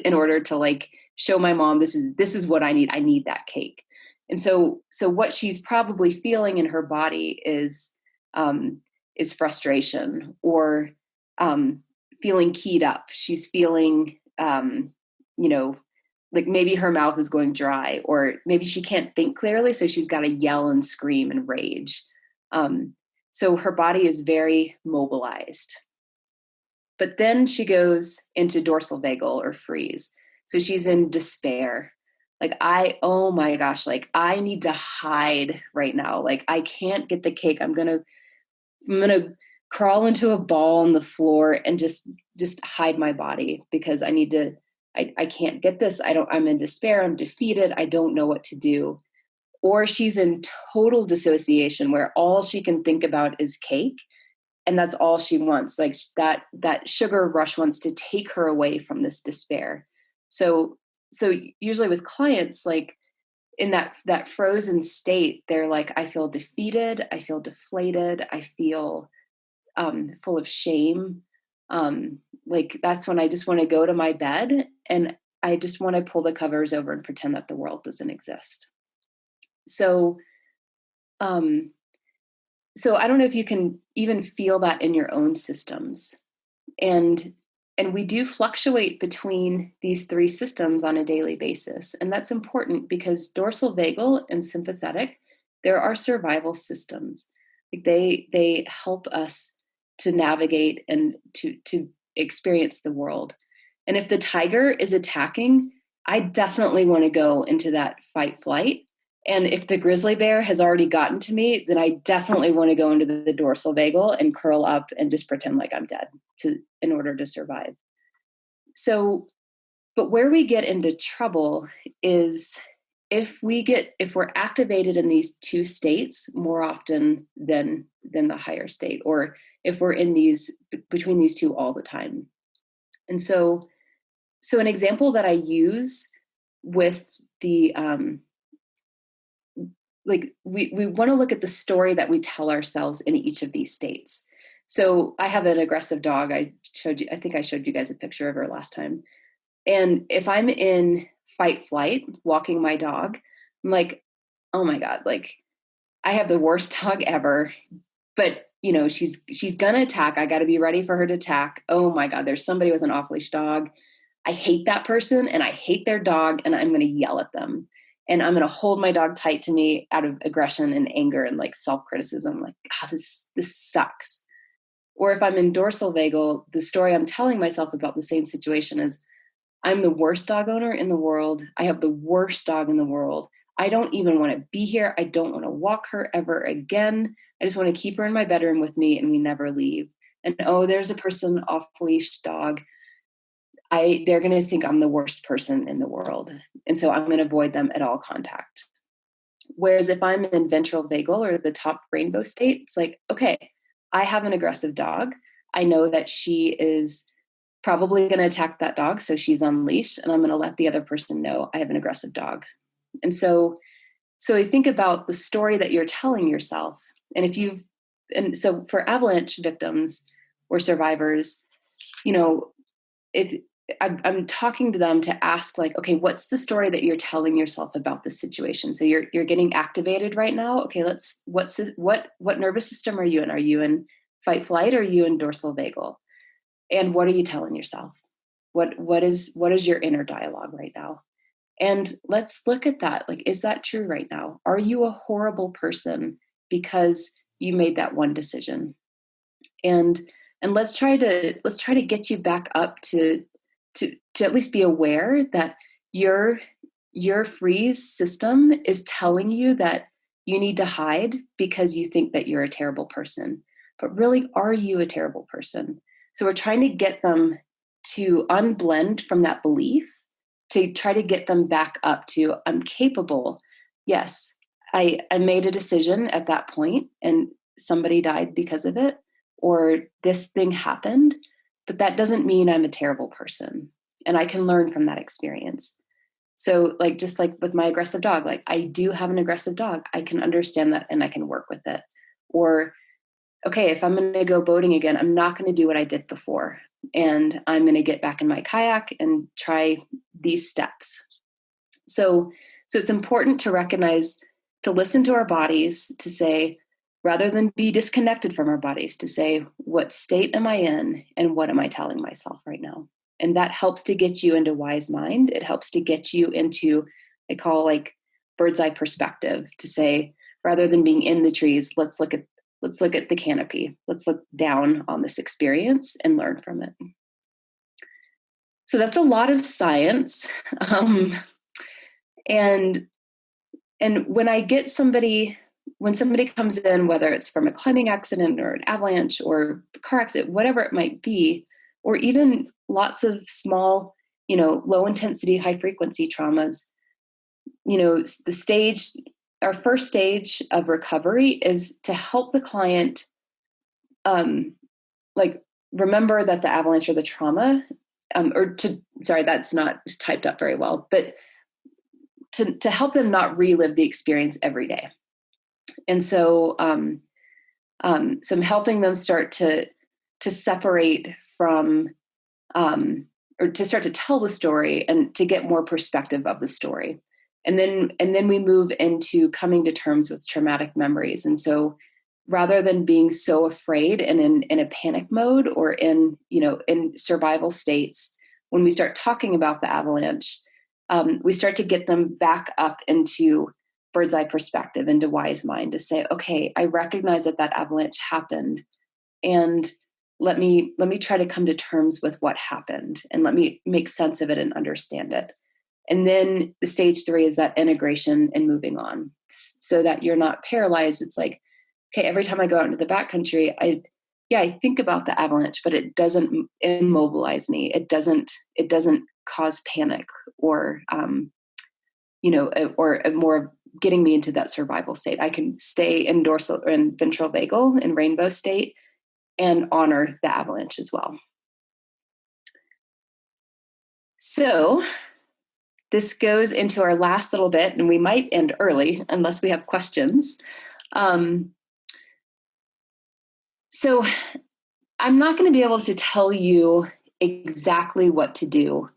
in order to like show my mom, this is what I need. I need that cake. And so what she's probably feeling in her body is frustration, or feeling keyed up. She's feeling, like maybe her mouth is going dry, or maybe she can't think clearly. So she's got to yell and scream and rage. So her body is very mobilized. But then she goes into dorsal vagal, or freeze. So she's in despair. Like oh my gosh, like I need to hide right now. Like I can't get the cake. I'm going to crawl into a ball on the floor and just hide my body because I need to, I can't get this. I'm in despair. I'm defeated. I don't know what to do. Or she's in total dissociation where all she can think about is cake. And that's all she wants. Like that sugar rush wants to take her away from this despair. So usually with clients, like in that frozen state, they're like, I feel defeated. I feel deflated. I feel full of shame. Like that's when I just want to go to my bed and I just want to pull the covers over and pretend that the world doesn't exist. So I don't know if you can even feel that in your own systems. And we do fluctuate between these three systems on a daily basis. And that's important because dorsal vagal and sympathetic, there are survival systems. Like they help us to navigate and to experience the world. And if the tiger is attacking, I definitely want to go into that fight flight. And if the grizzly bear has already gotten to me, then I definitely want to go into the dorsal vagal and curl up and just pretend like I'm dead in order to survive. So, but where we get into trouble is if we're activated in these two states more often than the higher state, or if we're in between these two all the time. And so an example that I use with the, like we want to look at the story that we tell ourselves in each of these states. So I have an aggressive dog. I think I showed you guys a picture of her last time. And if I'm in fight flight, walking my dog, I'm like, oh my God, like I have the worst dog ever, but you know, she's going to attack. I got to be ready for her to attack. Oh my God, there's somebody with an off-leash dog. I hate that person and I hate their dog and I'm going to yell at them. And I'm going to hold my dog tight to me out of aggression and anger and like self-criticism. Like, this sucks. Or if I'm in dorsal vagal, the story I'm telling myself about the same situation is, I'm the worst dog owner in the world. I have the worst dog in the world. I don't even want to be here. I don't want to walk her ever again. I just want to keep her in my bedroom with me and we never leave. And oh, there's a person off leash dog. They're going to think I'm the worst person in the world. And so I'm going to avoid them at all contact. Whereas if I'm in ventral vagal or the top rainbow state, it's like, okay, I have an aggressive dog. I know that she is probably going to attack that dog. So she's on leash and I'm going to let the other person know I have an aggressive dog. And so I think about the story that you're telling yourself. And so for Avalanche victims or survivors, you know, if I'm talking to them to ask like, okay, what's the story that you're telling yourself about this situation? So you're getting activated right now. Okay, what nervous system are you in? Are you in fight flight or are you in dorsal vagal? And what are you telling yourself? What is your inner dialogue right now? And let's look at that. Like, is that true right now? Are you a horrible person because you made that one decision? And let's try to get you back up to at least be aware that your freeze system is telling you that you need to hide because you think that you're a terrible person. But really, are you a terrible person? So we're trying to get them to unblend from that belief to try to get them back up to, I'm capable. Yes, I made a decision at that point and somebody died because of it, or this thing happened, but that doesn't mean I'm a terrible person. And I can learn from that experience. So like, just like with my aggressive dog, like I do have an aggressive dog. I can understand that and I can work with it. Or, okay, if I'm going to go boating again, I'm not going to do what I did before. And I'm going to get back in my kayak and try these steps. So it's important to recognize, to listen to our bodies, to say, rather than be disconnected from our bodies, to say, what state am I in and what am I telling myself right now? And that helps to get you into wise mind. It helps to get you into, I call like bird's eye perspective, to say, rather than being in the trees, let's look at the canopy. Let's look down on this experience and learn from it. So that's a lot of science. And when I get when somebody comes in, whether it's from a climbing accident or an avalanche or a car accident, whatever it might be, or even lots of small, low intensity, high frequency traumas, our first stage of recovery is to help the client, remember that the avalanche or the trauma, that's not typed up very well, but to help them not relive the experience every day. And so, so I'm helping them start to separate from, or to start to tell the story and to get more perspective of the story. And then we move into coming to terms with traumatic memories. And so rather than being so afraid and in a panic mode or in survival states, when we start talking about the avalanche, we start to get them back up into bird's eye perspective, into wise mind, to say, okay, I recognize that avalanche happened, and let me try to come to terms with what happened, and let me make sense of it and understand it. And then the stage 3 is that integration and moving on, so that you're not paralyzed. It's like, okay, every time I go out into the backcountry, I think about the avalanche, but it doesn't immobilize me. It doesn't cause panic or, or more getting me into that survival state. I can stay in dorsal and ventral vagal in rainbow state and honor the avalanche as well. So this goes into our last little bit, and we might end early unless we have questions. So I'm not going to be able to tell you exactly what to do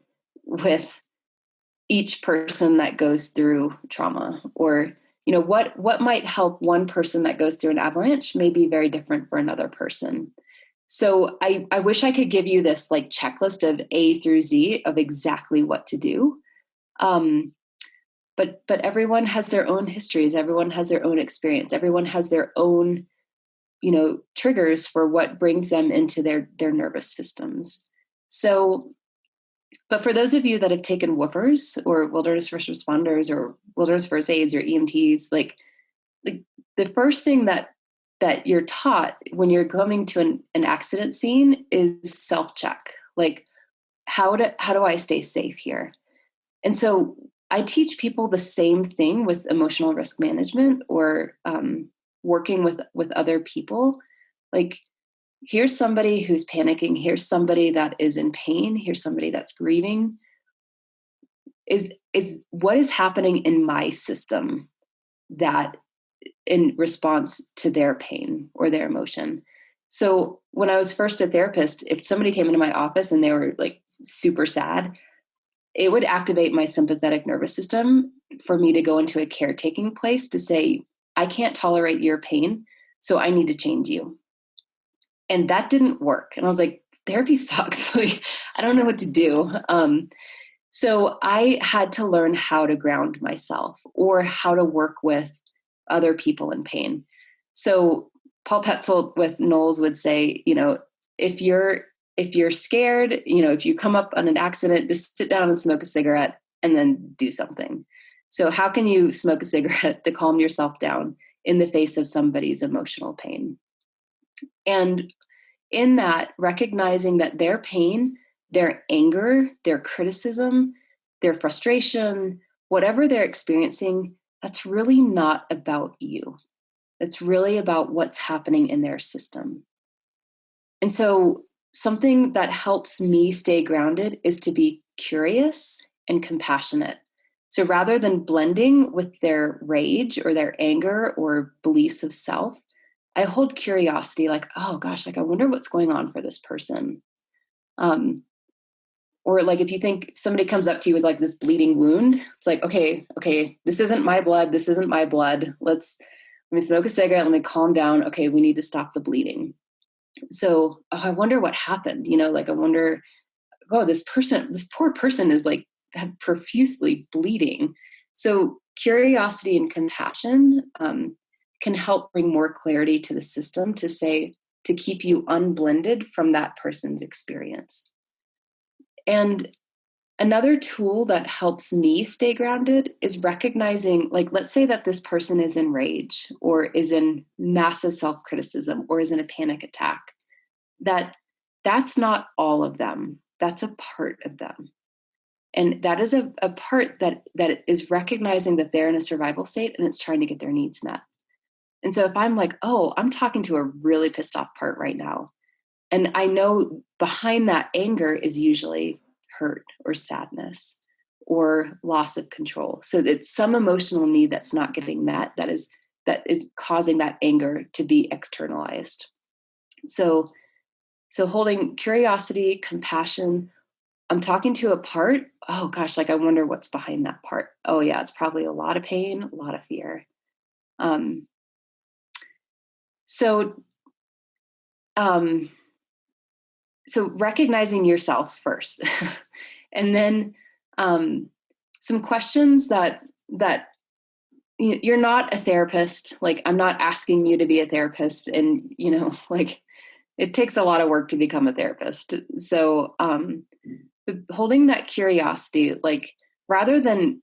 with each person that goes through trauma, or what might help one person that goes through an avalanche may be very different for another person. So I wish I could give you this like checklist of A through Z of exactly what to do. But everyone has their own histories. Everyone has their own experience. Everyone has their own, triggers for what brings them into their nervous systems. So, but for those of you that have taken woofers or wilderness first responders or wilderness first aids or EMTs, like the first thing that you're taught when you're coming to an accident scene is self-check. Like, how do I stay safe here? And so I teach people the same thing with emotional risk management or working with other people. Like, here's somebody who's panicking. Here's somebody that is in pain. Here's somebody that's grieving. Is what is happening in my system that in response to their pain or their emotion. So when I was first a therapist, if somebody came into my office and they were like super sad, it would activate my sympathetic nervous system for me to go into a caretaking place to say, I can't tolerate your pain, so I need to change you. And that didn't work. And I was like, therapy sucks. Like, I don't know what to do. So I had to learn how to ground myself or how to work with other people in pain. So Paul Petzold with Knowles would say, if you're scared, if you come up on an accident, just sit down and smoke a cigarette and then do something. So how can you smoke a cigarette to calm yourself down in the face of somebody's emotional pain? And in that, recognizing that their pain, their anger, their criticism, their frustration, whatever they're experiencing, that's really not about you. It's really about what's happening in their system. And so something that helps me stay grounded is to be curious and compassionate. So rather than blending with their rage or their anger or beliefs of self, I hold curiosity, like, oh gosh, like I wonder what's going on for this person. Or like if you think somebody comes up to you with like this bleeding wound, it's like, okay, this isn't my blood. This isn't my blood. Let me smoke a cigarette. Let me calm down. Okay, we need to stop the bleeding. So I wonder what happened. Like I wonder, this poor person is like profusely bleeding. So curiosity and compassion can help bring more clarity to the system to keep you unblended from that person's experience. And Another tool that helps me stay grounded is recognizing, like, let's say that this person is in rage or is in massive self-criticism or is in a panic attack, that's not all of them. That's a part of them. And that is a part that is recognizing that they're in a survival state and it's trying to get their needs met. And so if I'm like, oh, I'm talking to a really pissed off part right now, and I know behind that anger is usually hurt or sadness or loss of control. So it's some emotional need that's not getting met that is causing that anger to be externalized. So holding curiosity, compassion. I'm talking to a part. Oh gosh, like I wonder what's behind that part. Oh yeah, it's probably a lot of pain, a lot of fear. So recognizing yourself first, and then some questions that you're not a therapist. Like, I'm not asking you to be a therapist, and like, it takes a lot of work to become a therapist. So holding that curiosity, like, rather than,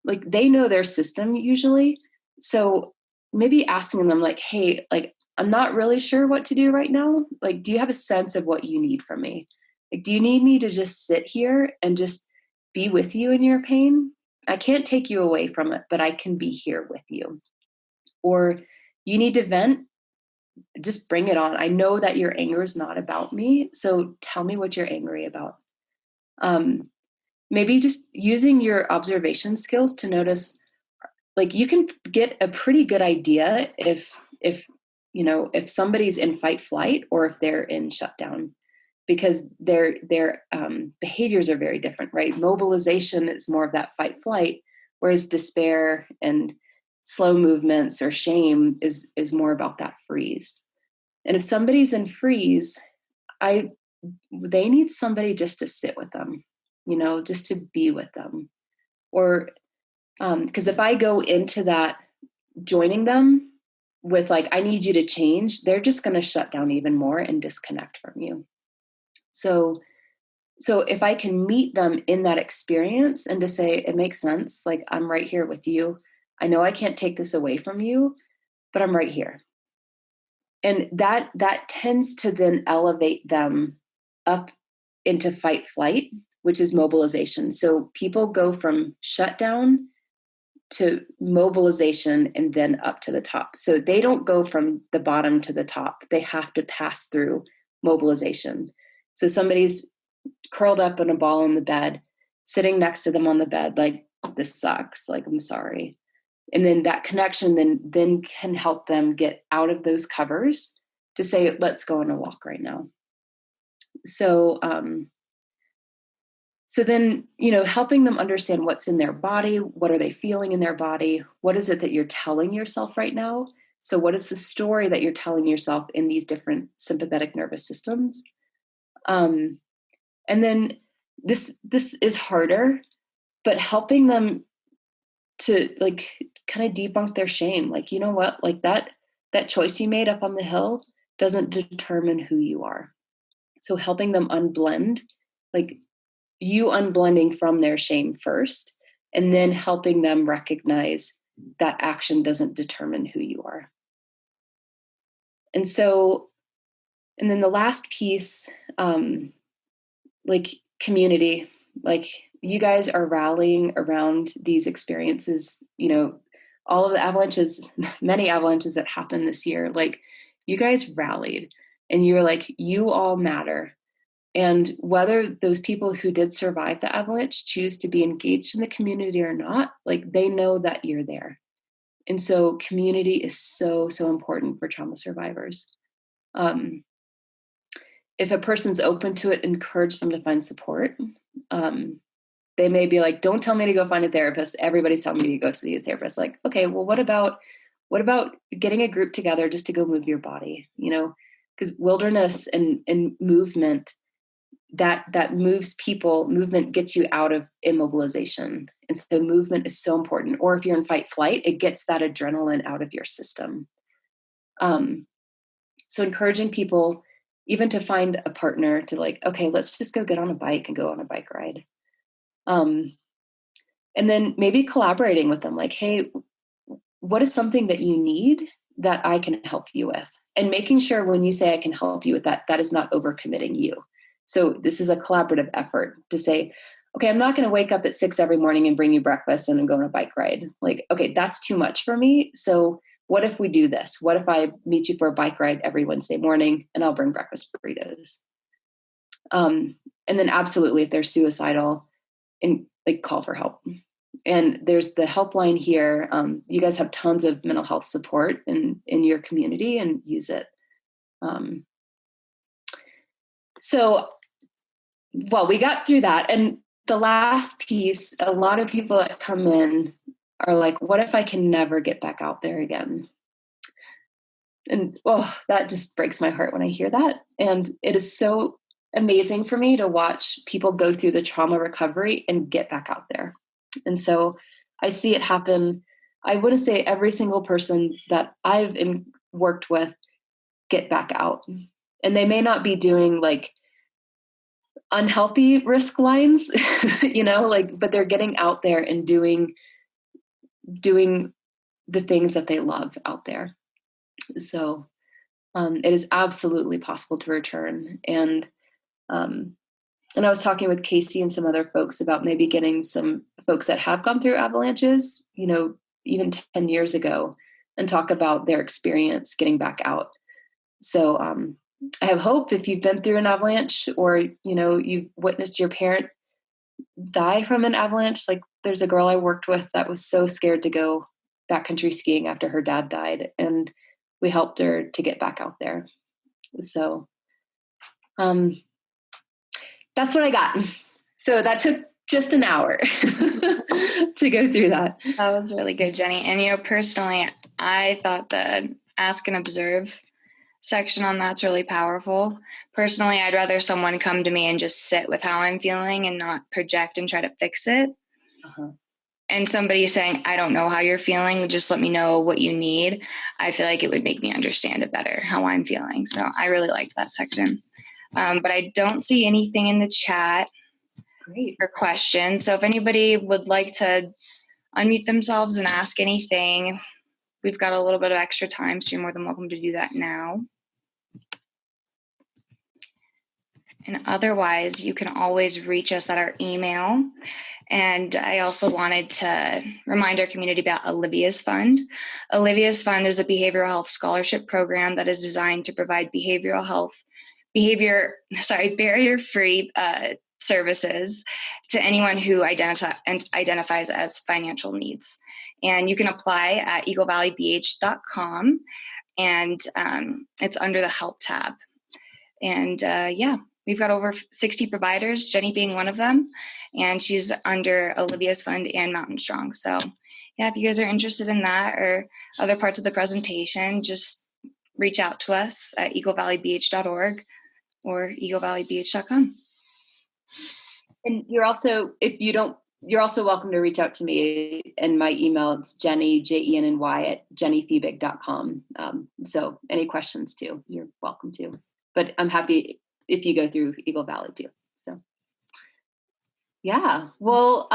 like, they know their system usually, so maybe asking them, like, hey, like, I'm not really sure what to do right now. Like, do you have a sense of what you need from me? Like, do you need me to just sit here and just be with you in your pain? I can't take you away from it, but I can be here with you. Or you need to vent, just bring it on. I know that your anger is not about me, so tell me what you're angry about. Maybe just using your observation skills to notice, like, you can get a pretty good idea if somebody's in fight flight or if they're in shutdown, because their behaviors are very different, right? Mobilization is more of that fight flight, whereas despair and slow movements or shame is more about that freeze. And if somebody's in freeze, they need somebody just to sit with them, just to be with them. Or because if I go into that joining them with, like, I need you to change, they're just going to shut down even more and disconnect from you. So if I can meet them in that experience and to say, it makes sense, like, I'm right here with you. I know I can't take this away from you, but I'm right here. And that tends to then elevate them up into fight flight, which is mobilization. So people go from shutdown to mobilization and then up to the top. So they don't go from the bottom to the top. They have to pass through mobilization. So somebody's curled up in a ball in the bed, sitting next to them on the bed, like, this sucks, like, I'm sorry. And then that connection then can help them get out of those covers to say, let's go on a walk right now. So then, helping them understand what's in their body, what are they feeling in their body? What is it that you're telling yourself right now? So what is the story that you're telling yourself in these different sympathetic nervous systems? And then this is harder, but helping them to, like, kind of debunk their shame. Like, you know what, like, that choice you made up on the hill doesn't determine who you are. So helping them unblend, like, you unblending from their shame first, and then helping them recognize that action doesn't determine who you are. And then the last piece, like, community, like, you guys are rallying around these experiences, all of the avalanches, many avalanches that happened this year, like, you guys rallied and you're like, you all matter. And whether those people who did survive the avalanche choose to be engaged in the community or not, like, they know that you're there. And so community is so, so important for trauma survivors. If a person's open to it, encourage them to find support. They may be like, don't tell me to go find a therapist. Everybody's telling me to go see a therapist. Like, okay, well, what about getting a group together just to go move your body? Because wilderness and movement, that moves people. Movement gets you out of immobilization. And so movement is so important. Or if you're in fight flight, it gets that adrenaline out of your system. So encouraging people even to find a partner to, like, okay, let's just go get on a bike and go on a bike ride. And then maybe collaborating with them, like, hey, what is something that you need that I can help you with? And making sure when you say I can help you with that, that is not overcommitting you. So this is a collaborative effort to say, okay, I'm not going to wake up at 6 every morning and bring you breakfast and go on a bike ride. Like, okay, that's too much for me. So what if we do this? What if I meet you for a bike ride every Wednesday morning and I'll bring breakfast burritos? And then absolutely, if they're suicidal, and like, call for help. And there's the helpline here. You guys have tons of mental health support in your community, and use it. So, well, we got through that. And the last piece, a lot of people that come in are like, what if I can never get back out there again? And that just breaks my heart when I hear that. And it is so amazing for me to watch people go through the trauma recovery and get back out there. And so I see it happen. I want to say every single person that I've worked with get back out. And they may not be doing like unhealthy risk lines, but they're getting out there and doing the things that they love out there. So it is absolutely possible to return. And I was talking with Casey and some other folks about maybe getting some folks that have gone through avalanches, even 10 years ago, and talk about their experience getting back out. So I have hope if you've been through an avalanche, or, you've witnessed your parent die from an avalanche. Like, there's a girl I worked with that was so scared to go backcountry skiing after her dad died, and we helped her to get back out there. So that's what I got. So that took just an hour to go through that. That was really good, Jenny. And, personally, I thought the ask and observe section on that's really powerful. Personally, I'd rather someone come to me and just sit with how I'm feeling and not project and try to fix it. Uh-huh. And somebody saying, I don't know how you're feeling, just let me know what you need. I feel like it would make me understand it better, how I'm feeling. So I really liked that section. But I don't see anything in the chat for questions. So if anybody would like to unmute themselves and ask anything, we've got a little bit of extra time, so you're more than welcome to do that now. And otherwise, you can always reach us at our email. And I also wanted to remind our community about Olivia's Fund. Olivia's Fund is a behavioral health scholarship program that is designed to provide barrier-free services to anyone who identifies as financial needs. And you can apply at eaglevalleyBH.com, and it's under the Help tab. And we've got over 60 providers, Jenny being one of them, and she's under Olivia's Fund and Mountain Strong. So if you guys are interested in that or other parts of the presentation, just reach out to us at eaglevalleyBH.org or eaglevalleyBH.com. And you're also welcome to reach out to me, and my email, it's Jenny, JENNY @jennyfiebig.com. So any questions too, you're welcome to. But I'm happy if you go through Eagle Valley too. So yeah, well,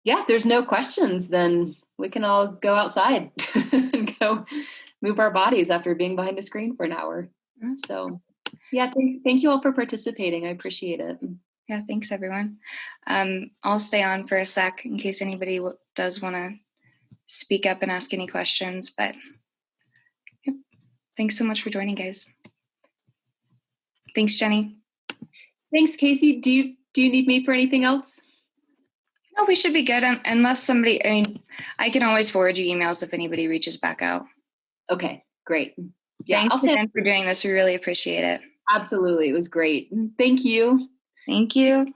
if there's no questions, then we can all go outside and go move our bodies after being behind a screen for an hour. So yeah, thank you all for participating. I appreciate it. Yeah, thanks everyone. I'll stay on for a sec in case anybody does want to speak up and ask any questions, but yep. Thanks so much for joining, guys. Thanks, Jenny. Thanks, Casey. Do you need me for anything else? No, we should be good unless I can always forward you emails if anybody reaches back out. Okay, great. Yeah, Thanks again for doing this. We really appreciate it. Absolutely. It was great. Thank you. Thank you.